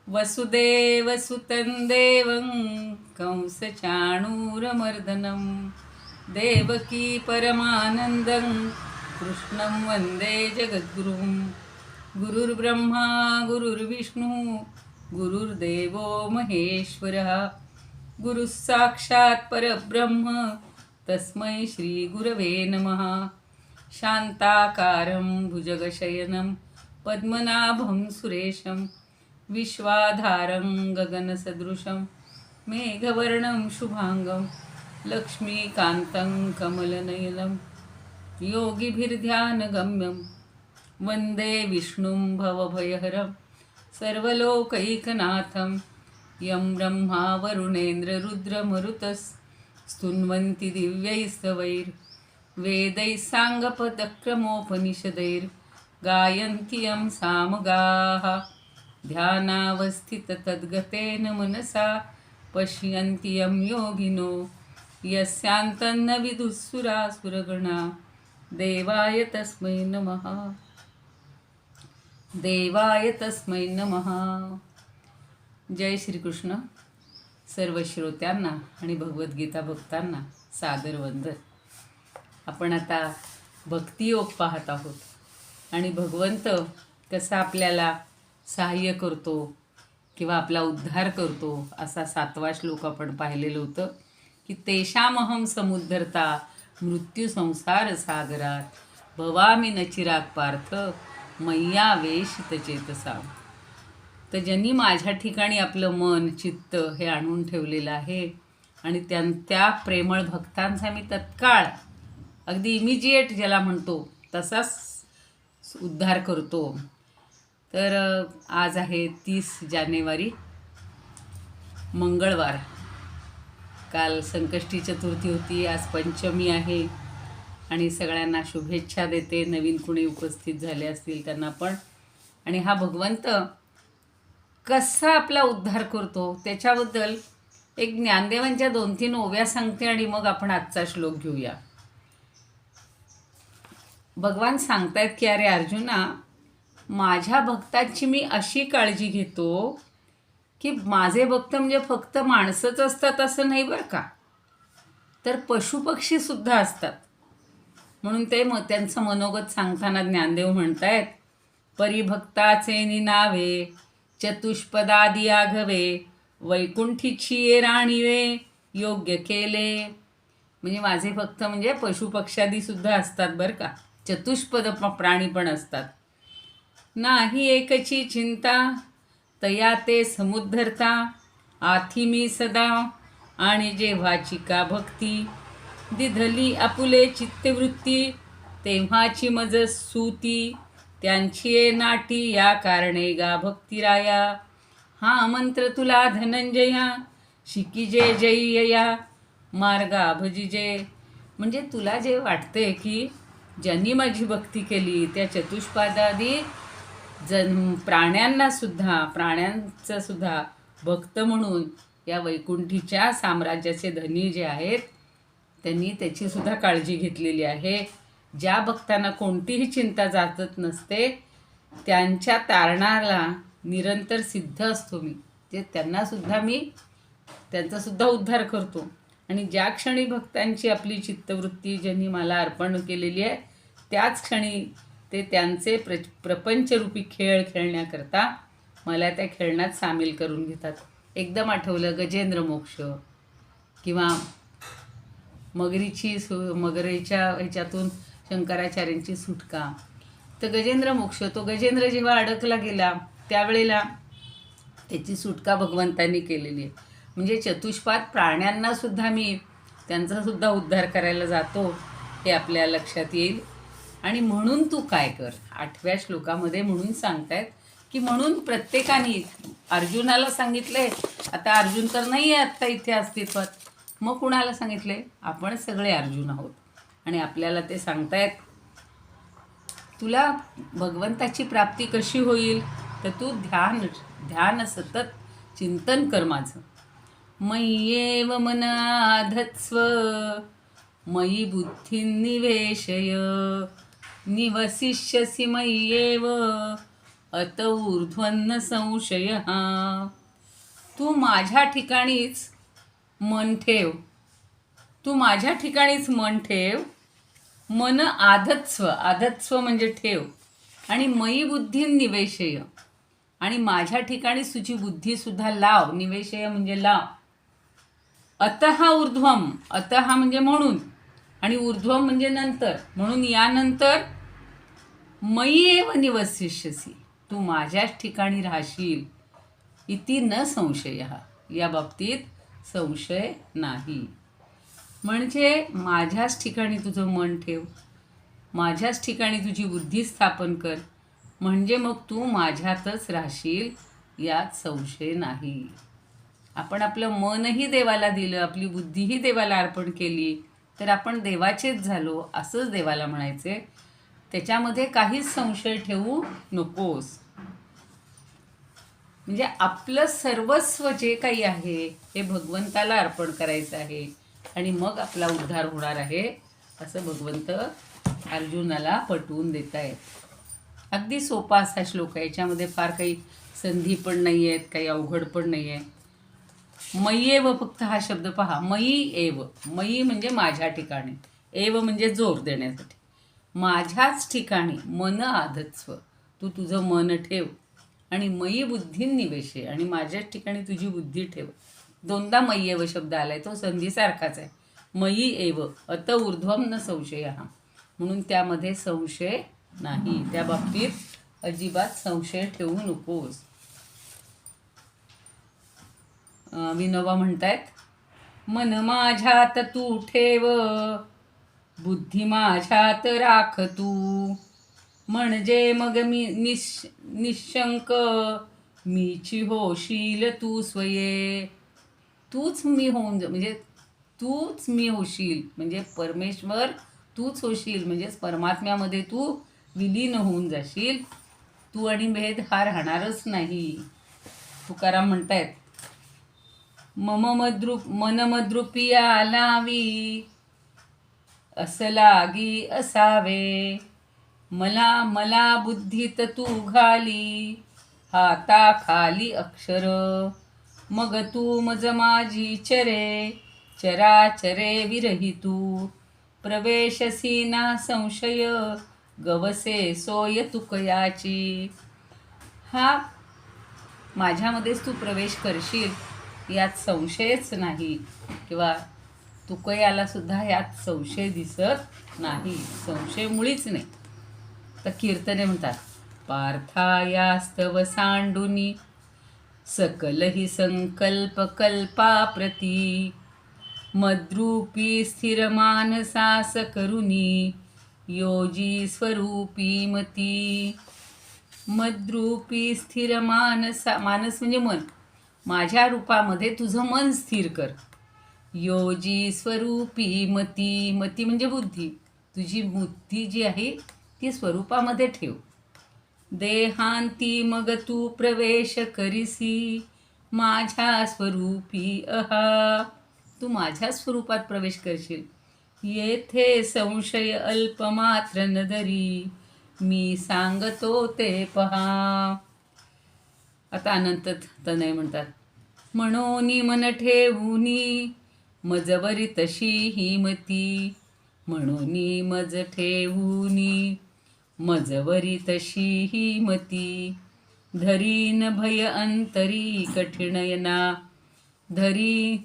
वसुदेवसुतं देवं कंसचाणूरमर्दनं देवकी परमानन्दं कृष्णं वन्दे जगद्गुरुं। गुरुर्ब्रह्मा गुरुर्विष्णू गुरुर्देवो महेश्वरः गुरुः साक्षात् परब्रह्म तस्मै श्रीगुरवे नमः। शान्ताकारं भुजगशयनं पद्मनाभं सुरेशं विश्वाधारं गगनसदृशं मेघवर्णं शुभांगं लक्ष्मीकान्तं कमलनयनं योगिभिर्ध्यानगम्यं वन्दे विष्णुं भवभयहरं सर्वलोकैकनाथं यं ब्रह्मा वरुणेन्द्ररुद्रमरुतस्तुन्वन्ति दिव्यैस्तवैर्वेदैः साङ्गपदक्रमोपनिषदैर्गायन्ति यं सामगाः। ध्यानावस्थिततद्गतेन मनसा पश्यन्ति यं योगिनो यस्यान्तन्न विदुःसुरासुरगणा। देवाय तस्मै नमः। देवाय तस्मै नमः। जय श्रीकृष्ण। सर्व श्रोत्यांना आणि भगवद्गीता भक्तांना सादर वंदन। आपण आता भक्तियोग पाहत आहोत आणि भगवंत कसा आपल्याला सहाय्य करतो किंवा आपला उद्धार करतो असा 7वा श्लोक आपण पाहिलेलं होतं की तेषामहं समुद्धरता मृत्यू संसार सागरात भवामी न चिराग पार्थ मय्या वेशित चेतसा। तर ज्यांनी माझ्या ठिकाणी आपलं मन चित्त हे आणून ठेवलेलं आहे आणि त्या प्रेमळ भक्तांचा मी तत्काळ अगदी इमिजिएट ज्याला म्हणतो तसाच उद्धार करतो। तर आज आहे 30 जानेवारी मंगळवार। काल संकष्टी चतुर्थी होती, आज पंचमी आहे आणि सगळ्यांना शुभेच्छा देते। नवीन कुणी उपस्थित झाले असतील त्यांना पण। आणि हा भगवंत कसा आपला उद्धार करतो त्याच्याबद्दल एक ज्ञानदेवांच्या 2-3 ओव्या सांगते आणि मग आपण आजचा श्लोक घेऊया। भगवान सांगतायत की अरे अर्जुना, माझ्या भक्तांची मी अशी काळजी घेतो की माझे भक्त म्हणजे फक्त माणसंच असतात असं नाही बरं का, तर पशुपक्षीसुद्धा असतात। म्हणून ते त्यांचं मनोगत सांगताना ज्ञानदेव म्हणतायत, परिभक्ताचे निनावे चतुष्पदादी आघवे वैकुंठीची ये राणीवे योग्य केले। म्हणजे माझे भक्त म्हणजे पशुपक्षादीसुद्धा असतात बरं का, चतुष्पद प्राणी पण असतात। नाही एकची चिंता तया ते समुद्धरता आथी मी सदा आणि जेव्हाची का भक्ती दिधली आपुले चित्तवृत्ती तेव्हाची मज सूती त्यांची ये नाटी या कारणे गा भक्तिराया। हा मंत्र तुला धनंजया शिकी जे जयया मार्गा भजिजे। म्हणजे तुला जे वाटते की ज्यांनी माझी भक्ती केली त्या चतुष्पादादी प्राण्यांचा सुद्धा भक्त म्हणून या वैकुंठीच्या साम्राज्याचे धनी जे आहेत त्यांनी त्याची सुद्धा काळजी घेतलेली आहे। ज्या भक्तांना कोणतीही चिंता जातच नसते त्यांच्या तारणाला निरंतर सिद्ध असतो मी, जे त्यांचा सुद्धा उद्धार करतो। आणि ज्या क्षणी भक्तांची आपली चित्तवृत्ती ज्यांनी मला अर्पण केलेली आहे त्याच क्षणी ते त्यांचे प्रपंचरूपी खेळ खेळण्याकरता मला त्या खेळण्यात सामील करून घेतात। एकदम आठवलं गजेंद्र मोक्ष किंवा मगरेच्या ह्याच्यातून शंकराचार्यांची सुटका। तर गजेंद्र मोक्ष, तो गजेंद्र जेव्हा अडकला गेला त्यावेळेला त्याची सुटका भगवंतांनी केलेली आहे। म्हणजे चतुष्पाद प्राण्यांनासुद्धा मी त्यांचासुद्धा उद्धार करायला जातो हे आपल्या लक्षात येईल। आणि म्हणून तू काय कर, 8व्या श्लोकामध्ये म्हणून सांगतायत की म्हणून प्रत्येकाने अर्जुनाला सांगितलंय। आता अर्जुन तर नाही आहे आत्ता इथे अस्तित्वात, मग कुणाला सांगितलंय? आपण सगळे अर्जुन आहोत आणि आपल्याला ते सांगतायत तुला भगवंताची प्राप्ती कशी होईल, तर तू ध्यान सतत चिंतन कर माझं। मय्येव मना धत्स्व मयि बुद्धिं निवेशय निवसिष्यसि मय्येव अत ऊर्ध्वन्न संशय. तू माझ्या ठिकाणीच मन ठेव. तू माझ्या ठिकाणीच मन ठेव. मन आधत्स्व. आधत्स्व म्हणजे ठेव. आणि मयी बुद्धी निवेशय. आणि माझ्या ठिकाणीच तुझी बुद्धीसुद्धा लाव. निवेशय म्हणजे लाव. अतः ऊर्ध्वम. अतः म्हणजे म्हणून. आणि ऊर्ध्वम म्हणजे नंतर. म्हणून यानंतर मयी एव निवसिष्यसी. तू माझ्याच ठिकाणी राहशील. इति न संशय. या बाबतीत संशय नाही. म्हणजे माझ्याच ठिकाणी तुझं मन ठेव. माझ्याच ठिकाणी तुझी बुद्धी स्थापन कर. म्हणजे मग तू माझ्यातच राहशील. यात संशय नाही. आपण आपलं मनही देवाला दिलं, आपली बुद्धीही देवाला अर्पण केली, तर आपण देवाचेच झालो असंच देवाला म्हणायचे. त्याच्यामध्ये काहीच संशय ठेवू नकोस. म्हणजे आपलं सर्वस्व जे काही आहे हे भगवंताला अर्पण करायचं आहे आणि मग आपला उद्धार होणार आहे असं भगवंत अर्जुनाला पटवून देत आहेत. अगदी सोपा असा श्लोक आहे. याच्यामध्ये फार काही संधी पण नाही आहेत, काही अवघड पण नाही आहे. मयी एव, फक्त हा शब्द पहा. मयी एव. मयी म्हणजे माझ्या ठिकाणी. एव म्हणजे जोर देण्यासाठी. माझ्याच ठिकाणी मन आधत्स्व. तू तुझं मन ठेव. आणि मयी बुद्धी निवेशे. आणि माझ्याच ठिकाणी तुझी बुद्धी ठेव. दोनदा मयी एव शब्द आलाय. तो संधीसारखाच आहे. मयी एव अत ऊर्ध्वम न संशय. म्हणून त्यामध्ये संशय नाही. त्या बाबतीत अजिबात संशय ठेवू नकोस. विनोबा म्हणतायत, मन माझ्यात तू ठेव, बुद्धी माझ्यात राख तू. म्हणजे मग मी निशंक मीची होशील तू स्वये. तूच मी होऊन म्हणजे तूच मी होशील. म्हणजे परमेश्वर तूच होशील. म्हणजेच परमात्म्यामध्ये तू विलीन होऊन जाशील. तू आणि भेद हा राहणारच नाही. तुकाराम म्हणतायत, मन मद्रुपिया लावी, असलागी असावे. मला बुद्धीत तू घाली, हाता खाली अक्षर. मग तू मज माझी चरे, चराचरे विरहितू. प्रवेशसी ना संशय, गवसे सोय तुकयाची. हा माझ्यामध्येच तू प्रवेश करशील यात संशयच नाही. किंवा तुकयाला सुद्धा यात संशय दिसत नाही. संशय मुळीच नाही. तर कीर्तने म्हणतात, पार्थायास्तव सांडुनी सकल ही संकल्प कल्पाप्रती. मद्रूपी स्थिर मानसास करुनी, योजी स्वरूपी मती. मद्रूपी स्थिर मानस म्हणजे मन. माझ्या रूपामध्ये तुझं मन स्थिर कर. योजी स्वरूपी मती. मती म्हणजे बुद्धी. तुझी बुद्धी जी आहे ती स्वरूपामध्ये ठेव. देहांती मग तू प्रवेश करिसी, माझ्या स्वरूपी अहा. तू माझ्या स्वरूपात प्रवेश करशील. येथे संशय अल्पमात्र नदरी, मी सांगतो ते पहा. आता अनंत तनय म्हणतात, म्हणोनी मन ठेवूनी, मजवरी तशी ही मती. म्हणोनी मज ठेवूनी, मजवरी तशी ही मती. धरी न भय अंतरी कठिणयना, धरी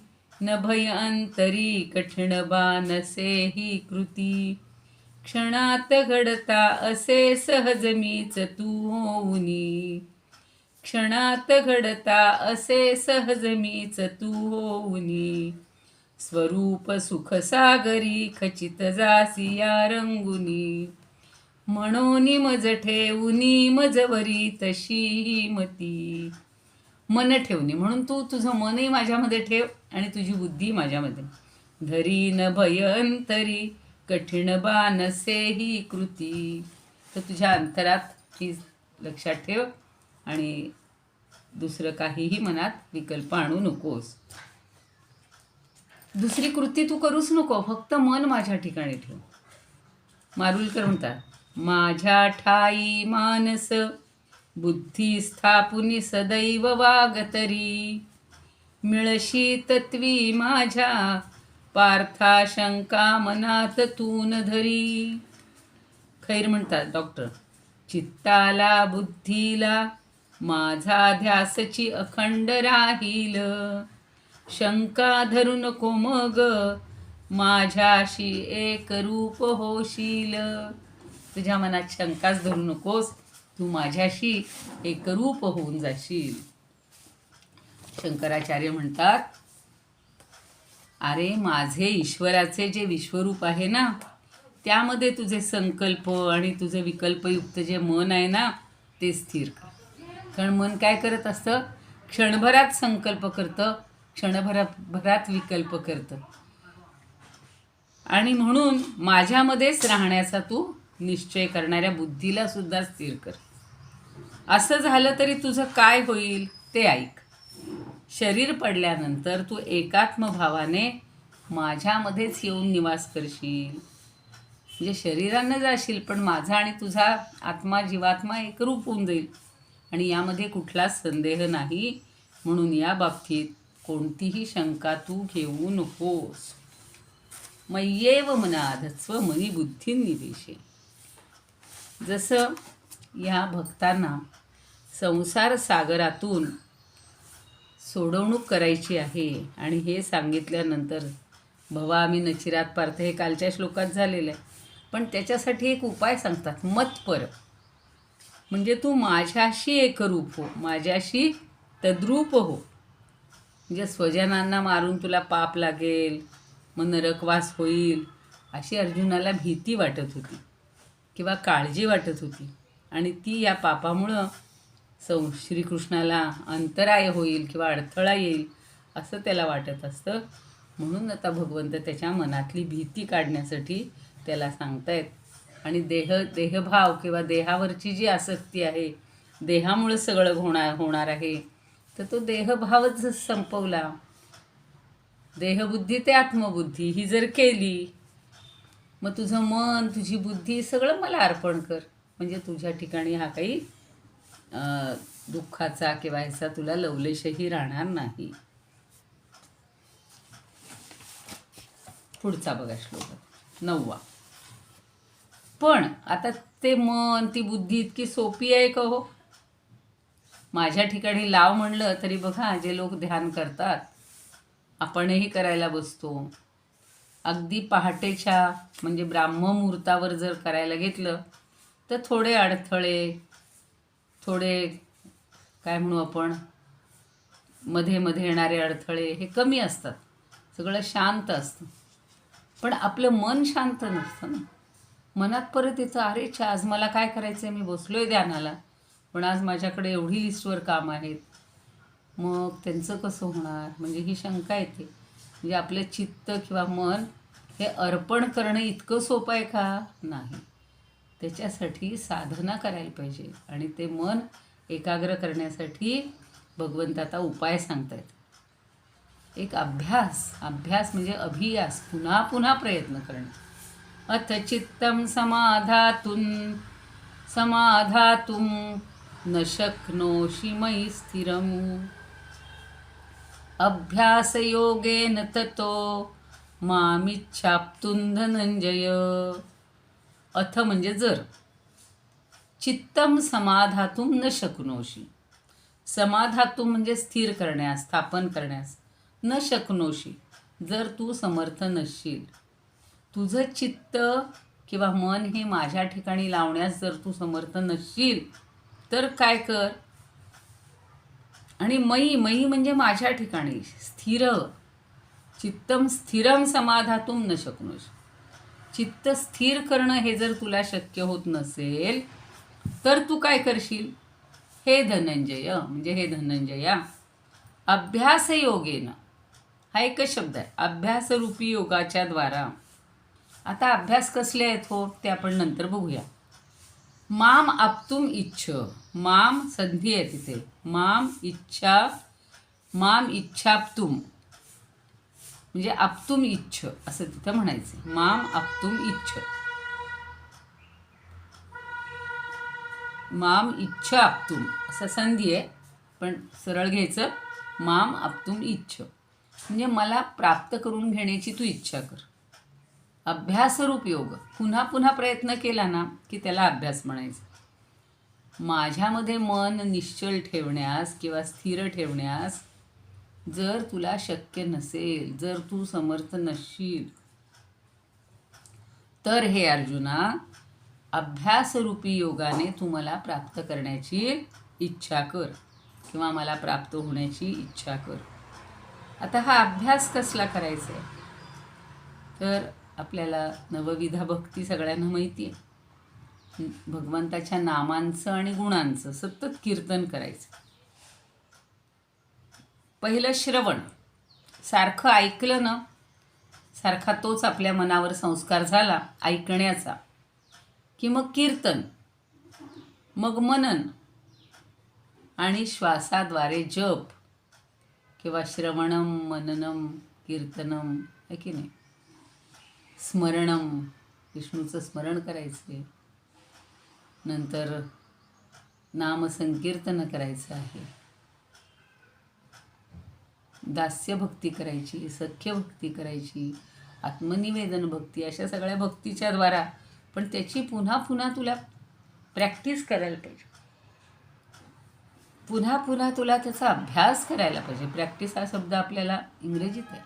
न भय अंतरी कठिण बानसे ही कृती. क्षणात घडता असे सहज मीच तू होऊनी. क्षणात घडता असे सहज मीच तू होऊनी. स्वरूप सुख सागरी खचित जासी या रंगुनी. म्हणोनी मज ठेवूनी, मजवरी तशी मती. मन ठेवणी म्हणून तू तुझं मनही माझ्यामध्ये ठेव आणि तुझी बुद्धी माझ्यामध्ये. धरी न भयंतरी कठीण बानसे ही कृती. तर तुझ्या अंतरात ही लक्षात ठेव आणि दुसरं काहीही मनात विकल्प आणू नकोस. दुसरी कृती तू करूच नको. फक्त मन माझ्या ठिकाणी ठेव. मारुलकर म्हणतात, माझ्या ठाई मानस बुद्धी स्थापुनी सदैव वागतरी, मिळशी तत्वी माझ्या पार्था शंका मनात तून धरी. खैर म्हणतात डॉक्टर, चित्ताला बुद्धीला माझा ध्यासची अखंड राहील, शंका धरू नको मग माझ्याशी एक रूप होशील. तुझ्या मनात शंकाच धरू नकोस, तू माझ्याशी एकरूप होऊन जाशील. शंकराचार्य म्हणतात, अरे माझे ईश्वराचे जे विश्वरूप आहे ना, त्यामध्ये तुझे संकल्प आणि तुझे विकल्पयुक्त जे मन आहे ना, ते स्थिर कर. कारण मन काय करत असतं, क्षणभरात संकल्प करतं, क्षणभरात विकल्प करतं. आणि म्हणून माझ्यामध्येच राहण्याचा तू निश्चय करणाऱ्या बुद्धीला सुद्धा स्थिर कर. असं झालं तरी तुझं काय होईल ते ऐक. शरीर पडल्यानंतर तू एकात्मभावाने माझ्यामध्येच येऊन निवास करशील. म्हणजे शरीरानं जाशील, पण माझा आणि तुझा आत्मा जीवात्मा एकरूप होऊन जाईल आणि यामध्ये कुठलाच संदेह नाही. म्हणून या बाबतीत कोणतीही शंका तू घेऊ नकोस. मय्येव मनाधत्स्व मनी बुद्धी निवेशे. जसं या भक्तांना संसार सागरातून सोडवणूक करायची आहे आणि हे सांगितल्यानंतर भवामी नचिरात पार्थ हे कालच्या श्लोकात झालेलं आहे, पण त्याच्यासाठी एक उपाय सांगतात, मतपर. म्हणजे तू माझ्याशी एकरूप हो, माझ्याशी तद्रूप हो. म्हणजे स्वजनांना मारून तुला पाप लागेल, मग नरकवास होईल, अशी अर्जुनाला भीती वाटत होती किंवा काळजी वाटत होती. आणि ती या पापामुळं श्रीकृष्णाला अंतराय होईल किंवा अडथळा येईल असं त्याला वाटत असतं. म्हणून आता भगवंत त्याच्या मनातली भीती काढण्यासाठी त्याला सांगतायत. आणि देहभाव किंवा देहावरची जी आसक्ती आहे, देहामुळं सगळं होणार आहे, तर तो देहभावच संपवला. देहबुद्धी ते आत्मबुद्धी ही जर केली, मग तुझं मन तुझी बुद्धी सगळं मला अर्पण कर. म्हणजे तुझ्या ठिकाणी हा काही दुःखाचा किंवा ह्याचा तुला लवलेशही राहणार नाही. पुढचा बघा श्लोक 9. पण आता ते मन ती बुद्धी इतकी सोपी आहे का हो? माझ्या ठिकाणी लाव म्हणलं तरी बघा, जे लोक ध्यान करतात, आपणही करायला बसतो, अगदी पहाटेच्या म्हणजे ब्राह्ममुहूर्तावर जर करायला घेतलं तर थोडे अडथळे, थोडे काय म्हणू आपण, मध्ये मध्ये येणारे अडथळे हे कमी असतात, सगळं शांत असतं. पण आपलं मन शांत नसतं ना. मनात परत येतं, अरे आज मला काय करायचं आहे, मी बसलोय ध्यानाला, पण आज माझ्याकडे एवढी लिस्टवर काम आहेत, मग त्यांचं कसं होणार, म्हणजे ही शंका येते. म्हणजे आपलं चित्त किंवा मन हे अर्पण करणं इतकं सोपं आहे का? नाही. त्याच्यासाठी साधना करायला पाहिजे. आणि ते मन एकाग्र करण्यासाठी भगवंत आता उपाय सांगतायत. एक अभ्यास म्हणजे अभियास, पुन्हा पुन्हा प्रयत्न करणं. अथ चित्तं समाधातुं न शक्नोषि मयि स्थिरम्, अभ्यासयोगेन ततो मामिच्छाप्तुं धनंजय. अथ म्हणजे जर, चित्तं समाधातुं न शक्नोषि, समाधातुं म्हणजे स्थिर करण्यास, स्थापन करण्यास, न शक्नोषि जर तू समर्थ नसशील, तुझं चित्त किंवा मन हे माझ्या ठिकाणी लावण्यास जर तू समर्थ नसशील, तर काय कर. आणि मयी म्हणजे माझ्या ठिकाणी, स्थिर, चित्तम स्थिरम समाधातुं न शक्नोषि, चित्त स्थिर करणं हे जर तुला शक्य होत नसेल, तर तू काय करशील. हे धनंजय म्हणजे हे धनंजया, अभ्यासयोगेन, हा एकच शब्द आहे, अभ्यासरूपी योगाच्या द्वारा. आता अभ्यास कसले आहेत हो, ते आपण नंतर बघूया. माम आप्तुम इच्छ, माम संधी आहे तिथे, माम इच्छाप्तुम म्हणजे आप्तुम इच्छ असं तिथं म्हणायचं. माम आप्तुम इच्छ. माम इच्छ आप्तुम असा संधी आहे, पण सरळ घ्यायचं. माम आप्तुम इच्छ म्हणजे मला प्राप्त करून घेण्याची तू इच्छा कर. अभ्यासरूप योग, पुन्हा पुन्हा प्रयत्न केला ना की त्याला अभ्यास म्हणायचा. माझ्यामध्ये मन निश्चल ठेवण्यास किंवा स्थिर ठेवण्यास जर तुला शक्य नसेल, जर तू समर्थ नसशील, तर हे अर्जुना, अभ्यासरूपी योगाने तू मला प्राप्त करण्याची इच्छा कर किंवा मला प्राप्त होण्याची इच्छा कर. आता हा अभ्यास कसला करायचा आहे, तर आपल्याला नवविधा भक्ती सगळ्यांना माहिती आहे. भगवंताच्या नामांचं आणि गुणांचं सतत कीर्तन करायचं. पहिलं श्रवण, सारखं ऐकलं ना, सारखा तोच आपल्या मनावर संस्कार झाला ऐकण्याचा, की मग कीर्तन, मग मनन आणि श्वासाद्वारे जप किंवा श्रवणम मननम कीर्तनम, आहे की नाही. स्मरणम, विष्णूचं स्मरण करायचं, नंतर नामसंकीर्तन करायचं आहे, दास्यभक्ती करायची, सख्यभक्ती करायची, आत्मनिवेदन भक्ती, अशा सगळ्या भक्तीच्या द्वारा. पण त्याची पुन्हा पुन्हा तुला प्रॅक्टिस करायला पाहिजे, पुन्हा पुन्हा तुला त्याचा अभ्यास करायला पाहिजे. प्रॅक्टिस हा शब्द आपल्याला इंग्रजीत आहे,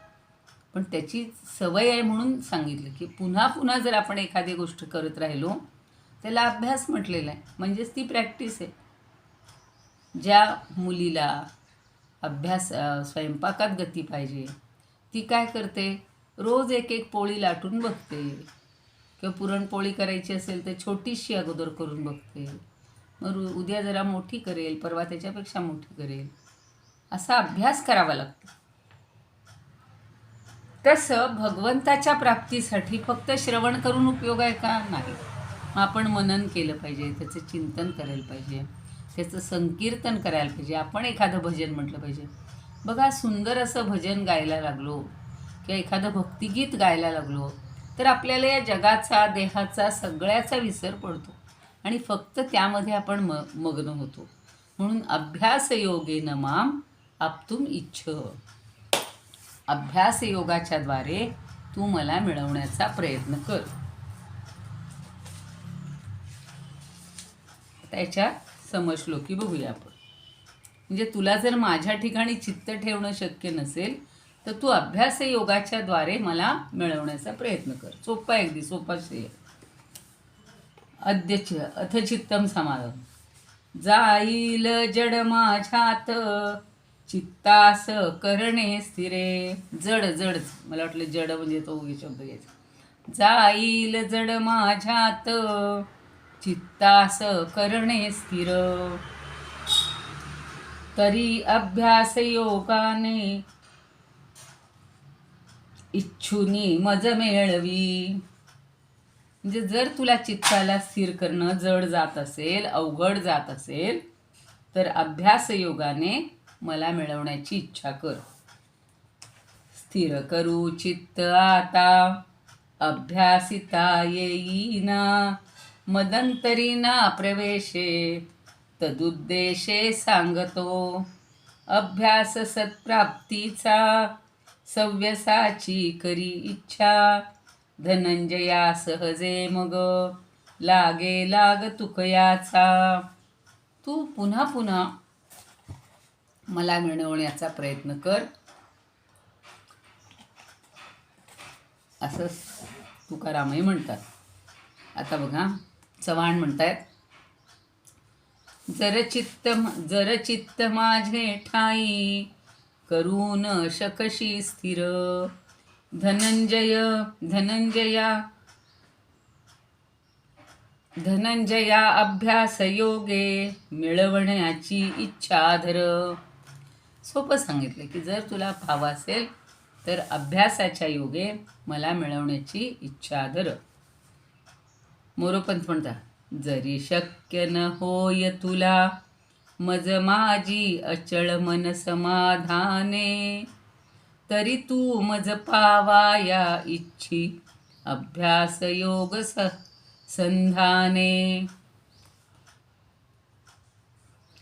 पण त्याची सवय आहे म्हणून सांगितलं की पुन्हा पुन्हा जर आपण एखादी गोष्ट करत राहिलो त्याला अभ्यास म्हटलेला आहे, म्हणजेच ती प्रॅक्टिस आहे. ज्या मुलीला अभ्यास स्वयंपाकात गती पाहिजे ती काय करते, रोज एक एक पोळी लाटून बघते, किंवा पुरणपोळी करायची असेल तर छोटीशी अगोदर करून बघते, मग उद्या जरा मोठी करेल, परवा त्याच्यापेक्षा मोठी करेल, असा अभ्यास करावा लागतो. तसं भगवंताच्या प्राप्तीसाठी फक्त श्रवण करून उपयोग आहे का, नाही. आपण मनन केलं पाहिजे, त्याचं चिंतन करायला पाहिजे, त्याचं संकीर्तन करायला पाहिजे. आपण एखादं भजन म्हटलं पाहिजे. बघा, सुंदर असं भजन गायला लागलो किंवा एखादं भक्तिगीत गायला लागलो तर आपल्याला या जगाचा, देहाचा, सगळ्याचा विसर पडतो आणि फक्त त्यामध्ये आपण मग्न होतो. म्हणून अभ्यास योगेन माम आप्तुम इच्छ, अभ्यास योगाच्या द्वारे तू मला मिळवण्याचा प्रयत्न कर. त्याच्या समश्लोकी बघूया आपण. म्हणजे तुला जर माझ्या ठिकाणी चित्त ठेवणं शक्य नसेल तर तू अभ्यास योगाच्या द्वारे मला मिळवण्याचा प्रयत्न कर. सोपा, अगदी सोपा श्रेय. अथ चित्तम समाधान, जाईल जड माझ्यात चित्तास करणे स्थिरे. जड जड, मला वाटलं जड म्हणजे तो शब्द घ्यायचा. जाईल जड माझ्यात चित्तास करणे स्थिर, तरी अभ्यास योगाने इच्छुनी मज मेळवी. म्हणजे जर तुला चित्ताला स्थिर करणं जड जात असेल, अवघड जात असेल, तर अभ्यास योगाने मला मिळवण्याची इच्छा कर. स्थिर करू चित्त आता अभ्यासिता येईना, मदंतरी ना प्रवेशे तदुद्देशे सांगतो. अभ्यास सत्प्राप्तीचा सव्यसाची करी इच्छा, धनंजया सहजे मग लागे लाग तुकयाचा. तू पुन्हा पुन्हा मला मिळवण्याचा प्रयत्न कर, असं तुकारामही म्हणतात. आता बघा, चव्हाण म्हणतायत, जर चित्त माझे ठाई करून शकशी स्थिर, धनंजया अभ्यास योगे मिळवण्याची इच्छा धर. सोपं सांगितलं की जर तुला भाव असेल तर अभ्यासाच्या योगे मला मिळवण्याची इच्छा धर. मोरोपंत म्हणतात, जरी शक्य न होय तुला मज माझी अचळ मन समाधाने, तरी तू मज पावाया इच्छी अभ्यास योग संधाने.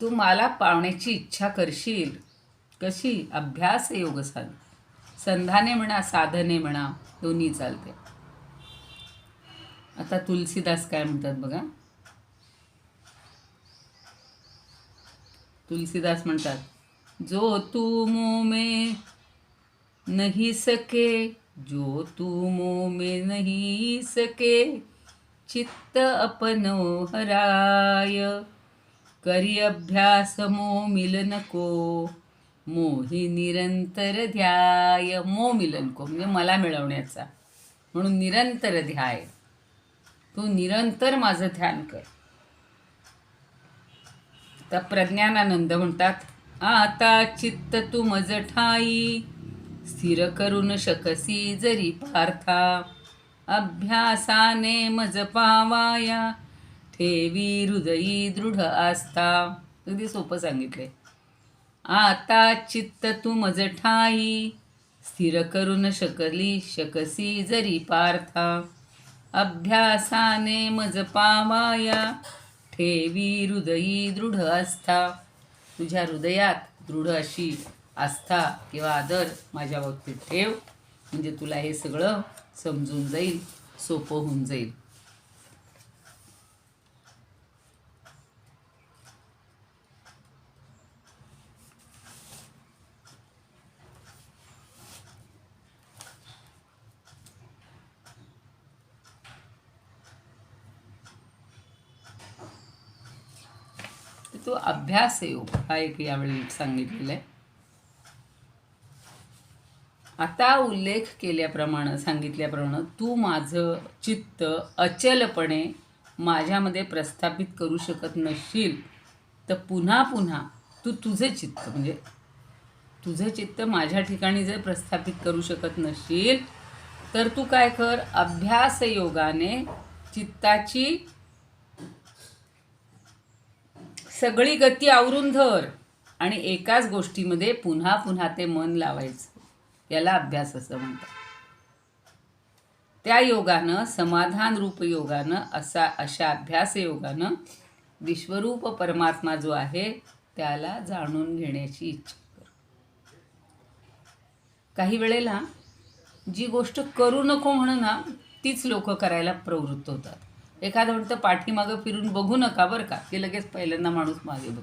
तू मला पावण्याची इच्छा करशील. कशी? अभ्यास योग संधाने म्हणा, साधने म्हणा, दोन्ही चालते. आता तुलसीदास काय म्हणतात बघा. तुलसीदास म्हणतात, जो तू मुँह में नहीं सके, जो तू मुँह में नहीं सके, चित्त अपनो हराय. करी अभ्यास मोह मिलन को, मोही निरंतर ध्याय. मोह मिलन को म्हणजे मला मिळवण्याचा, म्हणून निरंतर ध्याय. तू निरंतर माझं ध्यान कर. तर प्रज्ञानानंद म्हणतात, आता चित्त तू मज ठाई, स्थिर करून शकसी जरी पार्था. अभ्यासाने मज पावाया, ठेवी हृदयी दृढ आस्था. अगदी सोपं सांगितलंय. आता चित्त तू मज ठाई, स्थिर करून शकसी जरी पार्था. अभ्यासाने मज पावाया, ठेवी हृदयी दृढ आस्था. तुझ्या हृदयात दृढ अशी आस्था किंवा आदर माझ्या बाबतीत ठेव, म्हणजे तुला हे सगळं समजून जाईल, सोपं होऊन जाईल. तो अभ्यास योग हा एक यावेळी सांगितलेला आहे. आता उल्लेख केल्याप्रमाणे, सांगितल्याप्रमाणे तू माझं चित्त अचलपणे माझ्यामध्ये प्रस्थापित करू शकत नसशील, तर पुन्हा पुन्हा तू तुझं चित्त म्हणजे तुझं चित्त माझ्या ठिकाणी जर प्रस्थापित करू शकत नसशील, तर तू काय कर, अभ्यास योगाने चित्ताची सगळी गती आवरून धर आणि एकाच गोष्टीमध्ये पुन्हा पुन्हा ते मन लावायचं. याला अभ्यास असं म्हणतात. त्या योगानं, समाधान रूप योगानं, अशा अभ्यास योगानं विश्वरूप परमात्मा जो आहे त्याला जाणून घेण्याची इच्छा कर. काही वेळेला जी गोष्ट करू नको म्हणून ना, तीच लोक करायला प्रवृत्त होतात. एखादं म्हणतं पाठीमागं फिरून बघू नका बरं का, की लगेच पहिल्यांदा माणूस मागे बघ.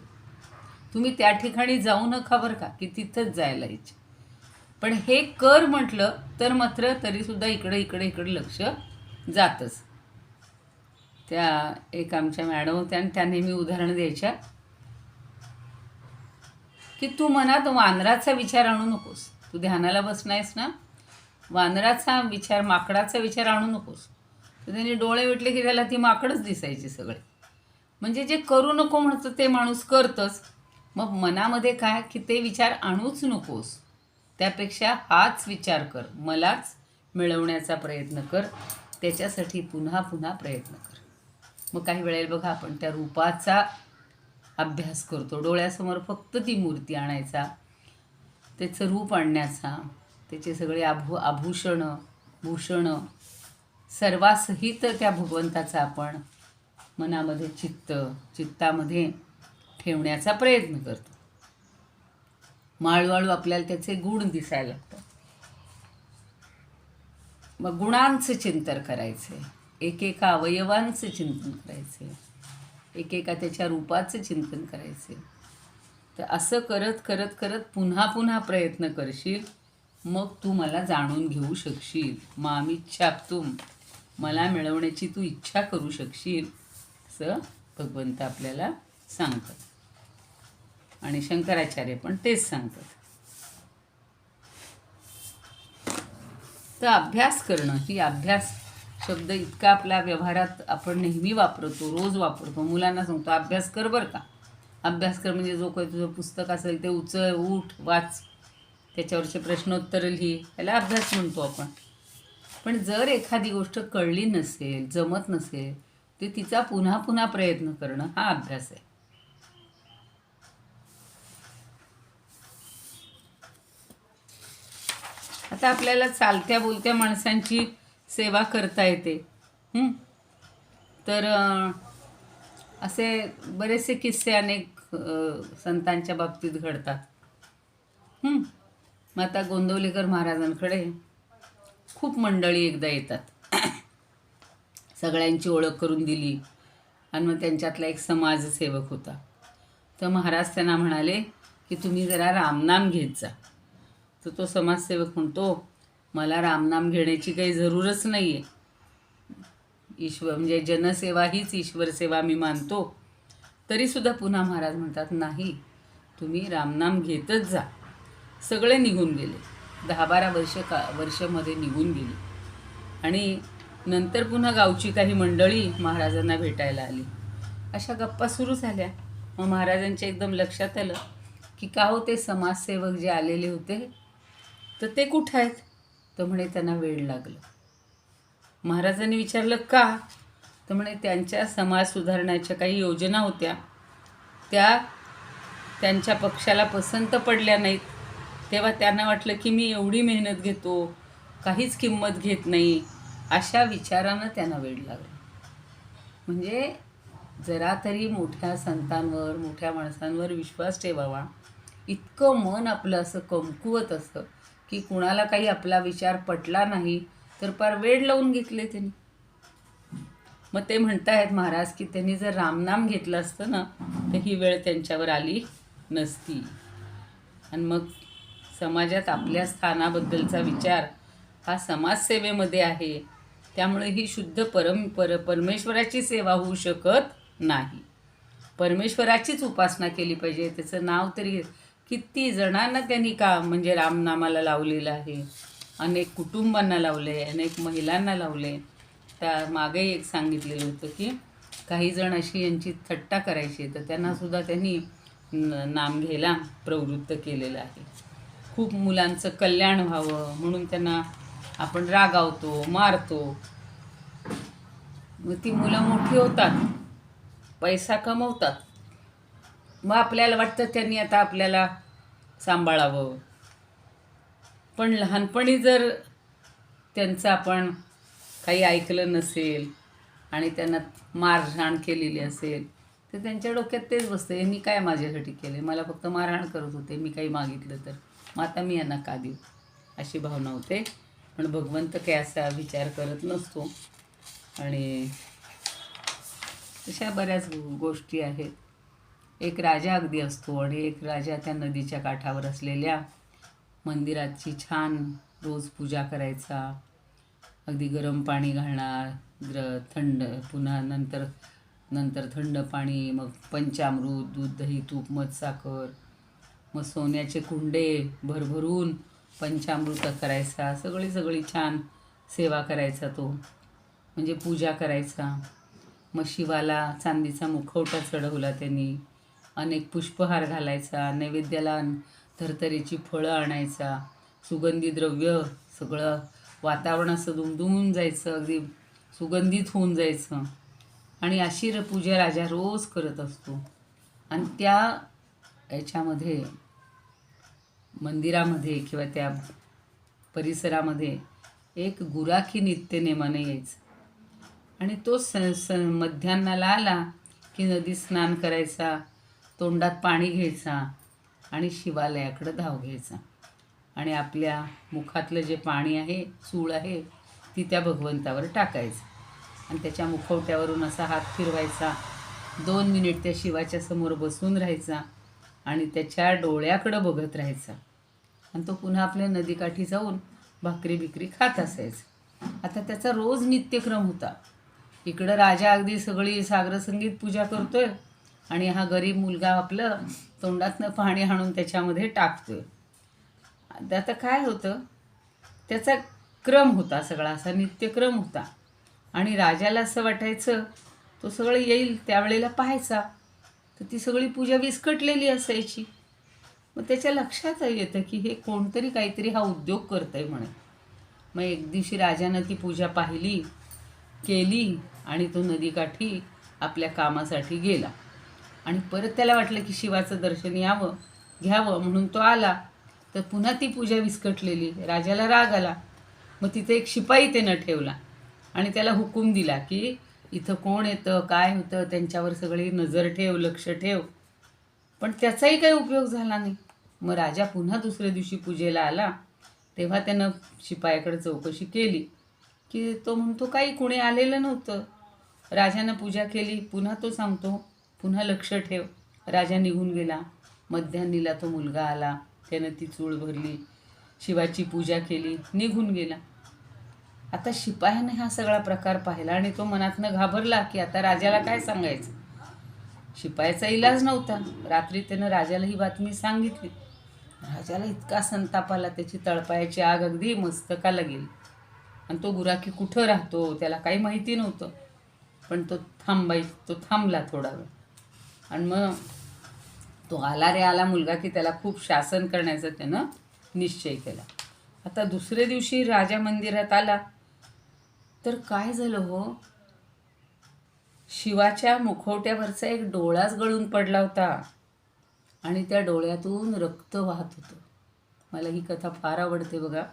तुम्ही त्या ठिकाणी जाऊ नका बरं का, की तिथंच जायला इच्छा. पण हे कर म्हटलं तर मात्र तरीसुद्धा इकडे लक्ष जातच. त्या एक आमच्या मॅडम होत्या आणि त्या नेहमी उदाहरण द्यायच्या, की तू मनात वानराचा विचार आणू नकोस. तू ध्यानाला बसणायस ना, वानराचा विचार, माकडाचा विचार आणू नकोस. तर त्याने डोळे विटले की त्याला ती माकडच दिसायची सगळे. म्हणजे जे करू नको म्हणतं ते माणूस करतच. मग मनामध्ये काय, की ते विचार आणूच नकोस. त्यापेक्षा हाच विचार कर, मलाच मिळवण्याचा प्रयत्न कर. त्याच्यासाठी पुन्हा पुन्हा प्रयत्न कर. मग काही वेळेला बघा, आपण त्या रूपाचा अभ्यास करतो. डोळ्यासमोर फक्त ती मूर्ती आणायचा, त्याचं रूप आणण्याचा, त्याचे सगळे आभूषणं भूषणं सर्वासहित त्या भगवंताचा आपण मनामध्ये चित्तामध्ये ठेवण्याचा प्रयत्न करतो. माळवाळू आपल्याला त्याचे गुण दिसायला लागतात. मग गुणांचं चिंतन करायचे, एकेका अवयवांचं चिंतन करायचे, एकेका त्याच्या रूपाचं चिंतन करायचे. तर असं करत करत करत पुन्हा पुन्हा प्रयत्न करशील, मग तू मला जाणून घेऊ शकशील. मामिच्छाप्तुम, मला मिळवण्याची तू इच्छा करू शकशील, असं भगवंत आपल्याला सांगतात. आणि शंकराचार्य पण तेच सांगतात. तर अभ्यास करणं, ही अभ्यास शब्द इतका आपल्या व्यवहारात आपण नेहमी वापरतो, रोज वापरतो. मुलांना सांगतो अभ्यास कर बरं का. अभ्यास कर म्हणजे जो काही तुझं पुस्तक असेल ते उचल, उठ, वाच, त्याच्यावरचे प्रश्नोत्तर लिही, याला अभ्यास म्हणतो आपण. पण जर एखादी गोष्ट कळली नसेल, जमत नसेल, तर तिचा पुन्हा पुन्हा प्रयत्न करणं हा अभ्यास आहे. आता आपल्याला चालत्या बोलत्या माणसांची सेवा करता येते. तर असे बरेचसे किस्से अनेक संतांच्या बाबतीत घडतात. हं. मग आता गोंदवलेकर महाराजांकडे खूप मंडळी एकदा येतात. सगळ्यांची ओळख करून दिली आणि मग त्यांच्यातला एक समाजसेवक होता. तर महाराज त्यांना म्हणाले की तुम्ही जरा रामनाम घेत जा. तर तो समाजसेवक म्हणतो, मला रामनाम घेण्याची काही जरूरच नाही आहे. ईश्वर म्हणजे जनसेवा हीच ईश्वर सेवा मी मानतो. तरीसुद्धा पुन्हा महाराज म्हणतात, नाही, तुम्ही रामनाम घेतच जा. सगळे निघून गेले. 10-12 वर्षामध्ये निघून गेली. आणि नंतर पुन्हा गावची काही मंडळी महाराजांना भेटायला आली. अशा गप्पा सुरू झाल्या. मग महाराजांच्या एकदम लक्षात आलं की का हो ते समाजसेवक जे आलेले होते तर ते कुठं आहेत? तर म्हणे त्यांना वेळ लागलं. महाराजांनी विचारलं का? तर म्हणे त्यांच्या समाज सुधारण्याच्या काही योजना होत्या, त्या त्यांच्या पक्षाला पसंत पडल्या नाहीत. तेव्हा त्यांना वाटलं की मी एवढी मेहनत घेतो, काहीच किंमत घेत नाही, अशा विचारानं त्यांना वेळ लागला. म्हणजे जरा तरी मोठ्या संतांवर, मोठ्या माणसांवर विश्वास ठेवावा. इतकं मन आपलं असं कमकुवत असतं की कुणाला काही आपला विचार पटला नाही तर पार वेळ लावून घेतले त्यांनी. मग ते म्हणतायत महाराज की त्यांनी जर रामनाम घेतलं असतं ना तर ही वेळ त्यांच्यावर आली नसती. आणि मग समाजात आपल्या स्थानाबद्दलचा विचार हा समाजसेवेमध्ये आहे. त्यामुळे ही शुद्ध परमेश्वराची सेवा होऊ शकत नाही. परमेश्वराचीच उपासना केली पाहिजे. त्याचं नाव तरी किती जणांना त्यांनी म्हणजे रामनामाला लावलेलं आहे. अनेक कुटुंबांना लावले, अनेक महिलांना लावले. त्या मागे एक सांगितलेलं होतं की काही जण अशी यांची थट्टा करायची तर त्यांनासुद्धा त्यांनी नाम घ्यायला प्रवृत्त केलेलं आहे. खूप मुलांचं कल्याण व्हावं म्हणून त्यांना आपण रागावतो, मारतो. मग ती मुलं मोठी होतात, पैसा कमवतात. मग आपल्याला वाटतं त्यांनी आता आपल्याला सांभाळावं. पण लहानपणी जर त्यांचं आपण काही ऐकलं नसेल आणि त्यांना मारहाण केलेली असेल तर त्यांच्या डोक्यात तेच बसतं, यांनी काय माझ्यासाठी केले, मला फक्त मारहाण करत होते, मी काही मागितलं तर मग आता मी यांना का देऊ, अशी भावना होते. पण भगवंत काही असा विचार करत नसतो. आणि अशा बऱ्याच गोष्टी आहेत. एक राजा अगदी असतो आणि एक राजा त्या नदीच्या काठावर असलेल्या मंदिराची छान रोज पूजा करायचा. अगदी गरम पाणी घालणार, थंड, पुन्हा नंतर थंड पाणी, मग पंचामृत, दूध, दही, तूप, मध, साखर, मग सोन्याचे कुंडे भरभरून पंचामृत करायचा. सगळी छान सेवा करायचा तो, म्हणजे पूजा करायचा. मग शिवाला चांदीचा मुखवटा चढवला त्यांनी. अनेक पुष्पहार घालायचा. नैवेद्याला थरथरीची फळं आणायचा. सुगंधी द्रव्य, सगळं वातावरण असं दुमदुमून जायचं, अगदी सुगंधित होऊन जायचं. आणि अशी पूजा राजा रोज करत असतो. आणि त्या याच्यामध्ये मंदिरामध्ये किंवा त्या परिसरामध्ये एक गुराखी नित्यनेमाने यायचं. आणि तो मध्यान्नाला आला की नदी स्नान करायचा, तोंडात पाणी घ्यायचा आणि शिवालयाकडं धाव घ्यायचा. आणि आपल्या मुखातलं जे पाणी आहे, चूळ आहे, ती त्या भगवंतावर टाकायचं आणि त्याच्या मुखवट्यावरून असा हात फिरवायचा. 2 मिनिट त्या शिवाच्या समोर बसून राहायचा आणि त्याच्या डोळ्याकडं बघत राहायचा. आणि तो पुन्हा आपल्या नदीकाठी जाऊन भाकरी खात असायचा. आता त्याचा रोज नित्यक्रम होता. इकडं राजा अगदी सगळी सागरसंगीत पूजा करतोय आणि हा गरीब मुलगा आपलं तोंडातनं पाणी हाणून त्याच्यामध्ये टाकतोय. आता काय होतं, त्याचा क्रम होता, सगळा असा नित्यक्रम होता. आणि राजाला असं वाटायचं तो सगळं येईल त्यावेळेला पाहायचा, तर ती सगळी पूजा विस्कटलेली असायची. मग त्याच्या लक्षात येतं की हे कोणतरी काहीतरी हा उद्योग करत आहे म्हणे. मग एक दिवशी राजानं ती पूजा केली आणि तो नदीकाठी आपल्या कामासाठी गेला. आणि परत त्याला वाटलं की शिवाचं दर्शन घ्यावं म्हणून तो आला, तर पुन्हा ती पूजा विस्कटलेली. राजाला राग आला. मग तिथे एक शिपाई त्यानं ठेवला आणि त्याला हुकूम दिला की इथं कोण येतं, काय होतं, त्यांच्यावर सगळी नजर ठेव, लक्ष ठेव. पण त्याचाही काही उपयोग झाला नाही. मग राजा पुन्हा दुसऱ्या दिवशी पूजेला आला. तेव्हा त्यानं शिपायाकडे चौकशी केली की तो म्हणतो काही कुणी आलेलं नव्हतं. राजानं पूजा केली. पुन्हा तो सांगतो, पुन्हा लक्ष ठेव. राजा निघून गेला. मध्यान्नीला तो मुलगा आला. त्यानं ती चूळ भरली, शिवाची पूजा केली, निघून गेला. आता शिपायाने हा सगळा प्रकार पाहिला आणि तो मनातनं घाबरला की आता राजाला काय सांगायचं. शिपायाचा इलाज नव्हता. रात्री त्यानं राजाला ही बातमी सांगितली. राजाला इतका संताप आला, त्याची तळपायाची आग अगदी मस्तकाला गेली. आणि तो गुराखी कुठं राहतो त्याला काही माहिती नव्हतं. पण तो थांबला थोडा वेळ. आणि मग तो आला रे आला मुलगा की त्याला खूप शासन करण्याचा त्यानं निश्चय केला. आता दुसऱ्या दिवशी राजा मंदिरात आला तर काय झालं हो, शिवाच्या मुखवट्यावरचा एक डोळाच गळून पडला होता आणि त्या डोळ्यातून रक्त वाहत होतं. मला ही कथा फार आवडते बघा.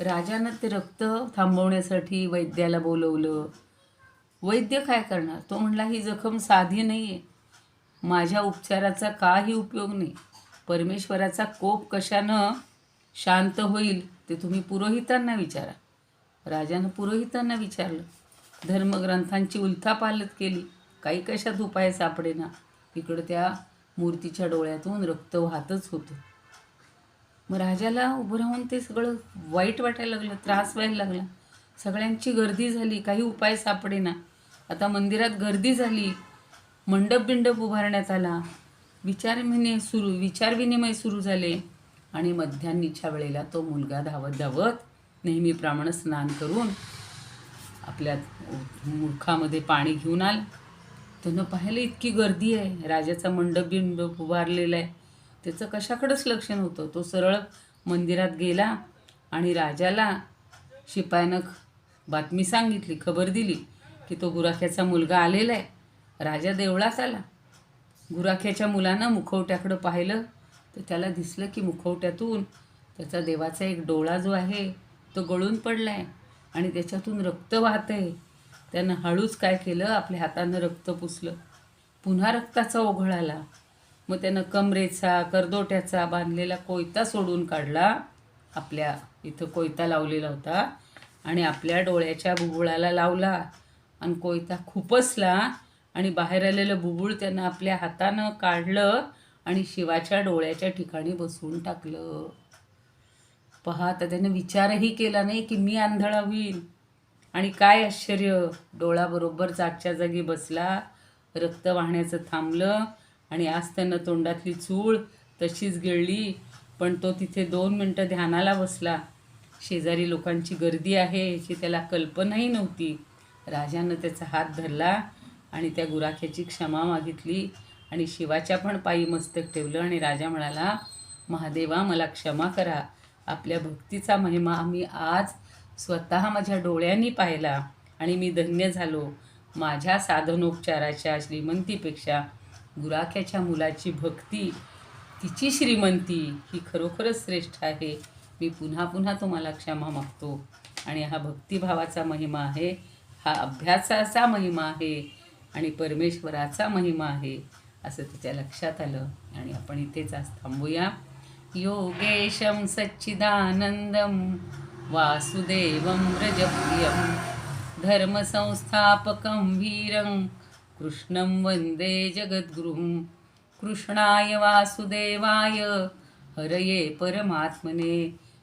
राजानं ते रक्त थांबवण्यासाठी वैद्याला बोलवलं. वैद्य काय करणार, तो म्हणला ही जखम साधी नाही आहे, माझ्या उपचाराचा काही उपयोग नाही. परमेश्वराचा कोप कशानं शांत होईल ते तुम्ही पुरोहितांना विचारा. राजानं पुरोहितांना विचारलं. धर्मग्रंथांची उलथापालथ केली, काही कशात उपाय सापडेना. तिकडं त्या मूर्तीच्या डोळ्यातून रक्त वाहतच होतं. मग राजाला उभं राहून ते सगळं वाईट वाटायला लागलं, त्रास व्हायला लागला. सगळ्यांची गर्दी झाली, काही उपाय सापडेना. आता मंदिरात गर्दी झाली, मंडप उभारण्यात आला, विचारविनिमय सुरू झाले. आणि मध्यान्नीच्या वेळेला तो मुलगा धावत धावत नेहमीप्रमाणे स्नान करून आपल्या मुखामध्ये पाणी घेऊन आला. त्यानं पाहिलं इतकी गर्दी आहे, राजाचा मंडप उभारलेला आहे. त्याचं कशाकडेच लक्ष नव्हतं. तो सरळ मंदिरात गेला आणि राजाला शिपायानं बातमी सांगितली, खबर दिली की तो गुराख्याचा मुलगा आलेला आहे. राजा देवळात आला. गुराख्याच्या मुलानं मुखवट्याकडं पाहिलं तर त्याला दिसलं की मुखवट्यातून त्याचा देवाचा एक डोळा जो आहे तो गळून पडला आहे आणि त्याच्यातून रक्त वाहत आहे. त्यानं हळूच काय केलं, आपल्या हातानं रक्त पुसलं. पुन्हा रक्ताचा ओघळ आला. मग त्यानं कमरेचा करदोट्याचा बांधलेला कोयता सोडून काढला. आपल्या इथं कोयता लावलेला होता आणि आपल्या डोळ्याच्या बुबुळाला लावला आणि कोयता खुपसला आणि बाहेर आलेलं बुबुळ त्यानं आपल्या हातानं काढलं आणि शिवाच्या डोळ्याच्या ठिकाणी बसवून टाकलं. पहा, तर त्यानं विचारही केला नाही की मी आंधळा होईल. आणि काय आश्चर्य, डोळा बरोबर जागच्या जागी बसला, रक्त वाहण्याचं थांबलं आणि आज त्यानं तोंडातली चूळ तशीच गिळली. पण तो तिथे 2 मिनटं ध्यानाला बसला. शेजारी लोकांची गर्दी आहे याची त्याला कल्पनाही नव्हती. राजानं त्याचा हात धरला आणि त्या गुराख्याची क्षमा मागितली आणि शिवाच्या पण पायी मस्तक ठेवलं. आणि राजा म्हणाला, महादेवा मला क्षमा करा, आपल्या भक्तीचा महिमा आम्ही आज स्वतः माझ्या डोळ्यांनी पाहिला आणि मी धन्य झालो. माझ्या साधनोपचाराच्या श्रीमंतीपेक्षा गुराख्याच्या मुलाची भक्ती, तिची श्रीमंती ही खरोखरच श्रेष्ठ आहे. मी पुन्हा पुन्हा तुम्हाला क्षमा मागतो. आणि हा भक्तिभावाचा महिमा आहे, हा अभ्यासाचा महिमा आहे आणि परमेश्वराचा महिमा आहे असं त्याच्या लक्षात आलं. आणि आपण इथेच आज थांबूया. योगेशं सच्चिदानंदं वासुदेवं व्रजप्रियं धर्मसंस्थापकं वीरं कृष्णं वन्दे जगद्गुरुं. कृष्णाय वासुदेवाय हरये परमात्मने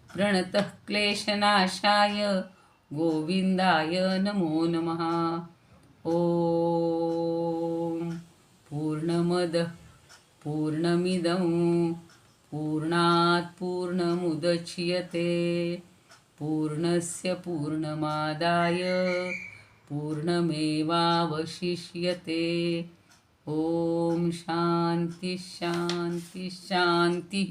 प्रणतः क्लेशनाशाय गोविंदाय नमो नमः. ओम पूर्णमदः पूर्णमिदं पूर्णात् पूर्णमुदच्यते पूर्णस्य पूर्णमादाय पूर्णमेवावशिष्यते. ओम शांती शांती शांती.